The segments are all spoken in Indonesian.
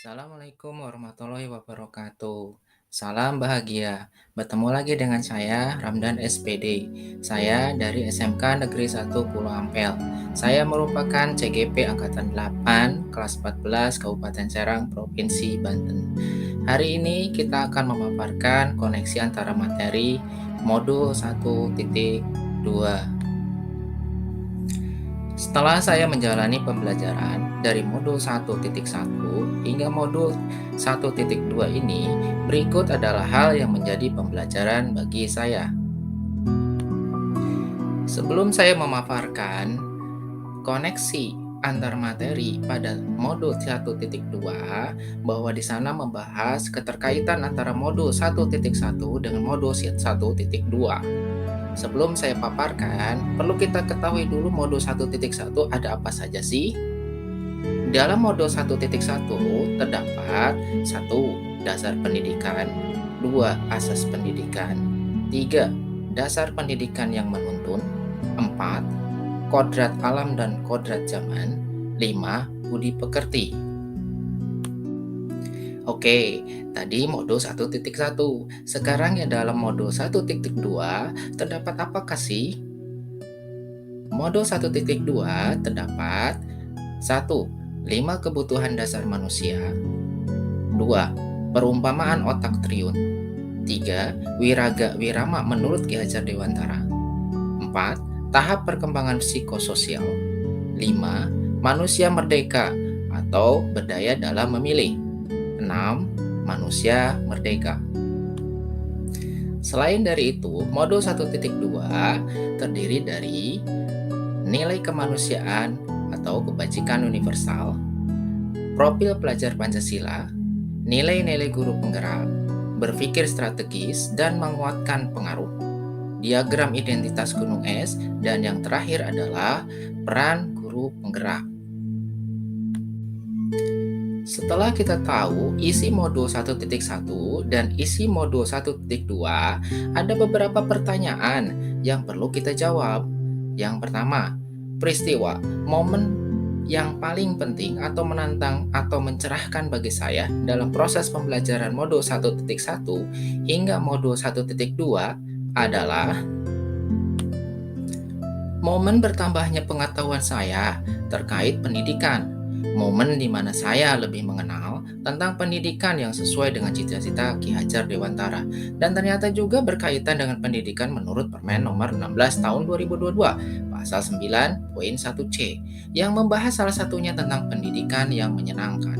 Assalamualaikum warahmatullahi wabarakatuh. Salam bahagia. Bertemu lagi dengan saya, Ramdan SPD. Saya dari SMK Negeri 1 Pulau Ampel. Saya merupakan CGP Angkatan 8, kelas 14, Kabupaten Serang, Provinsi Banten. Hari ini kita akan memaparkan koneksi antara materi modul 1.2. Setelah saya menjalani pembelajaran dari modul 1.1 hingga modul 1.2 ini, berikut adalah hal yang menjadi pembelajaran bagi saya. Sebelum saya memaparkan koneksi antar materi pada modul 1.2, bahwa di sana membahas keterkaitan antara modul 1.1 dengan modul 1.2. Sebelum saya paparkan, perlu kita ketahui dulu modul 1.1 ada apa saja sih? Dalam modul 1.1 terdapat 1. Dasar pendidikan, 2. Asas pendidikan, 3. Dasar pendidikan yang menuntun, 4. Kodrat alam dan kodrat zaman, 5. Budi pekerti. Oke, tadi modul 1.1. Sekarang ya dalam modul 1.2 terdapat apakah sih? Modul 1.2 terdapat 1. 5 kebutuhan dasar manusia, 2. Perumpamaan otak triun, 3. Wiraga wirama menurut Ki Hajar Dewantara, 4. Tahap perkembangan psikososial, 5. Manusia merdeka atau berdaya dalam memilih, 6. Manusia merdeka. Selain dari itu, modul 1.2 terdiri dari nilai kemanusiaan atau kebajikan universal, profil pelajar Pancasila, nilai-nilai guru penggerak, berpikir strategis dan menguatkan pengaruh, diagram identitas gunung es, dan yang terakhir adalah peran guru penggerak. Setelah kita tahu isi modul 1.1 dan isi modul 1.2, ada beberapa pertanyaan yang perlu kita jawab. Yang pertama, peristiwa, momen yang paling penting atau menantang atau mencerahkan bagi saya dalam proses pembelajaran modul 1.1 hingga modul 1.2 adalah momen bertambahnya pengetahuan saya terkait pendidikan. Momen di mana saya lebih mengenal tentang pendidikan yang sesuai dengan cita-cita Ki Hajar Dewantara, dan ternyata juga berkaitan dengan pendidikan menurut Permen nomor 16 tahun 2022 pasal 9.1C yang membahas salah satunya tentang pendidikan yang menyenangkan.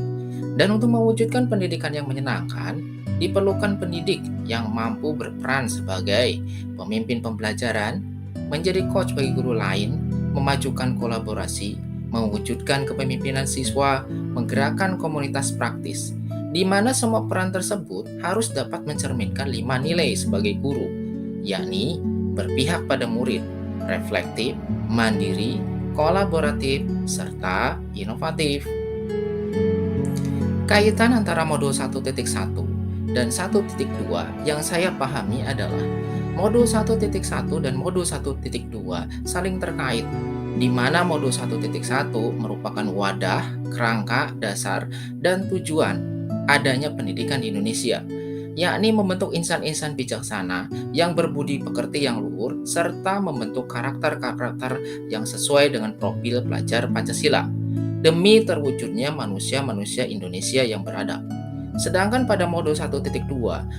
Dan untuk mewujudkan pendidikan yang menyenangkan, diperlukan pendidik yang mampu berperan sebagai pemimpin pembelajaran, menjadi coach bagi guru lain, memajukan kolaborasi, mewujudkan kepemimpinan siswa, menggerakkan komunitas praktis, di mana semua peran tersebut harus dapat mencerminkan 5 nilai sebagai guru, yakni berpihak pada murid, reflektif, mandiri, kolaboratif, serta inovatif. Kaitan antara modul 1.1 dan 1.2 yang saya pahami adalah modul 1.1 dan modul 1.2 saling terkait, di mana modul 1.1 merupakan wadah, kerangka, dasar, dan tujuan adanya pendidikan di Indonesia, yakni membentuk insan-insan bijaksana yang berbudi pekerti yang luhur, serta membentuk karakter-karakter yang sesuai dengan profil pelajar Pancasila, demi terwujudnya manusia-manusia Indonesia yang beradab. Sedangkan pada modul 1.2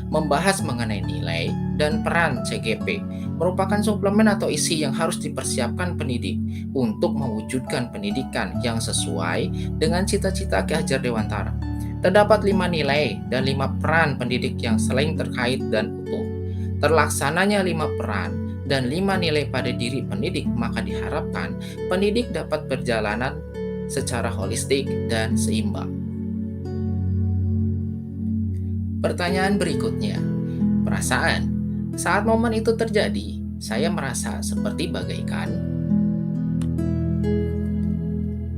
membahas mengenai nilai dan peran CGP, merupakan suplemen atau isi yang harus dipersiapkan pendidik untuk mewujudkan pendidikan yang sesuai dengan cita-cita Ki Hajar Dewantara. Terdapat 5 nilai dan 5 peran pendidik yang saling terkait dan utuh. Terlaksananya 5 peran dan 5 nilai pada diri pendidik, maka diharapkan pendidik dapat berjalanan secara holistik dan seimbang. Pertanyaan berikutnya, perasaan. Saat momen itu terjadi, saya merasa seperti bagaikan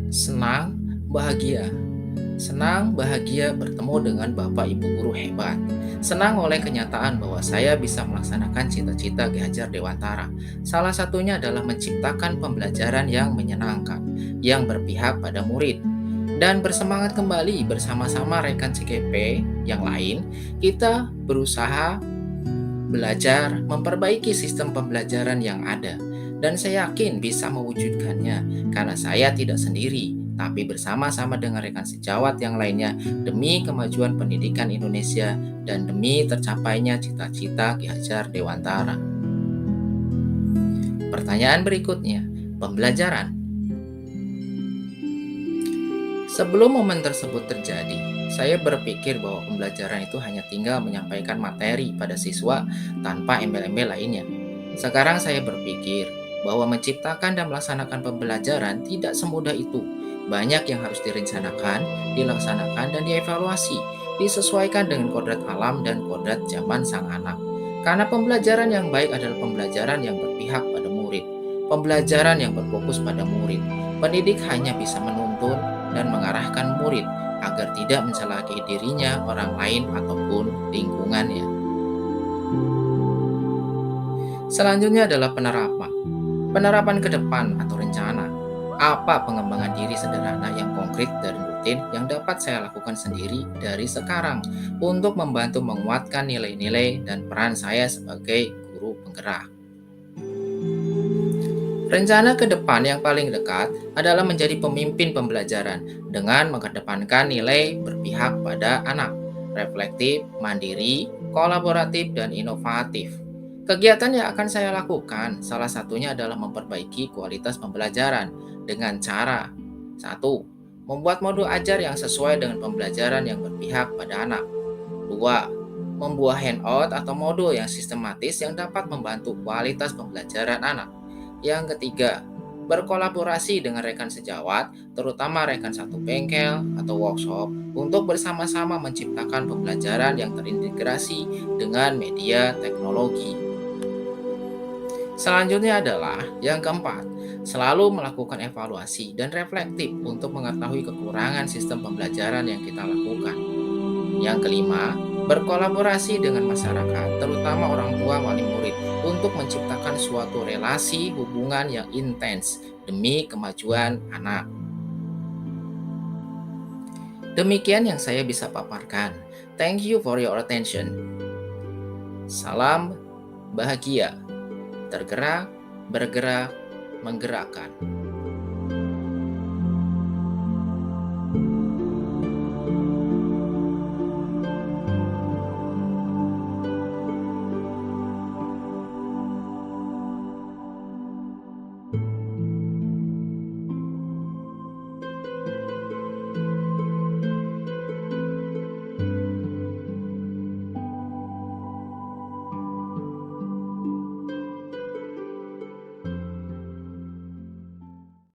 senang, bahagia. Senang, bahagia bertemu dengan Bapak Ibu guru hebat. Senang oleh kenyataan bahwa saya bisa melaksanakan cita-cita Ki Hajar Dewantara. Salah satunya adalah menciptakan pembelajaran yang menyenangkan, yang berpihak pada murid. dan bersemangat kembali bersama-sama rekan CGP yang lain. Kita berusaha belajar memperbaiki sistem pembelajaran yang ada, dan saya yakin bisa mewujudkannya karena saya tidak sendiri, tapi bersama-sama dengan rekan sejawat yang lainnya demi kemajuan pendidikan Indonesia dan demi tercapainya cita-cita Ki Hajar Dewantara. Pertanyaan berikutnya, pembelajaran. Sebelum momen tersebut terjadi, saya berpikir bahwa pembelajaran itu hanya tinggal menyampaikan materi pada siswa tanpa embel-embel lainnya. Sekarang saya berpikir bahwa menciptakan dan melaksanakan pembelajaran tidak semudah itu. Banyak yang harus direncanakan, dilaksanakan, dan dievaluasi, disesuaikan dengan kodrat alam dan kodrat zaman sang anak. Karena pembelajaran yang baik adalah pembelajaran yang berpihak pada murid, pembelajaran yang berfokus pada murid. Pendidik hanya bisa menuntun dan mengarahkan murid agar tidak mencelakai dirinya, orang lain, ataupun lingkungannya. Selanjutnya adalah penerapan. Penerapan ke depan atau rencana. Apa pengembangan diri sederhana yang konkret dan rutin yang dapat saya lakukan sendiri dari sekarang untuk membantu menguatkan nilai-nilai dan peran saya sebagai guru penggerak. Rencana ke depan yang paling dekat adalah menjadi pemimpin pembelajaran dengan mengedepankan nilai berpihak pada anak, reflektif, mandiri, kolaboratif, dan inovatif. Kegiatan yang akan saya lakukan salah satunya adalah memperbaiki kualitas pembelajaran dengan cara: 1. Membuat modul ajar yang sesuai dengan pembelajaran yang berpihak pada anak. 2. Membuat handout atau modul yang sistematis yang dapat membantu kualitas pembelajaran anak. Yang ketiga, berkolaborasi dengan rekan sejawat, terutama rekan satu bengkel atau workshop, untuk bersama-sama menciptakan pembelajaran yang terintegrasi dengan media teknologi. Selanjutnya adalah yang keempat, selalu melakukan evaluasi dan reflektif untuk mengetahui kekurangan sistem pembelajaran yang kita lakukan. Yang kelima, berkolaborasi dengan masyarakat, terutama orang tua wali murid, untuk menciptakan suatu relasi hubungan yang intens demi kemajuan anak. Demikian yang saya bisa paparkan. Thank you for your attention. Salam bahagia, tergerak, bergerak, menggerakkan.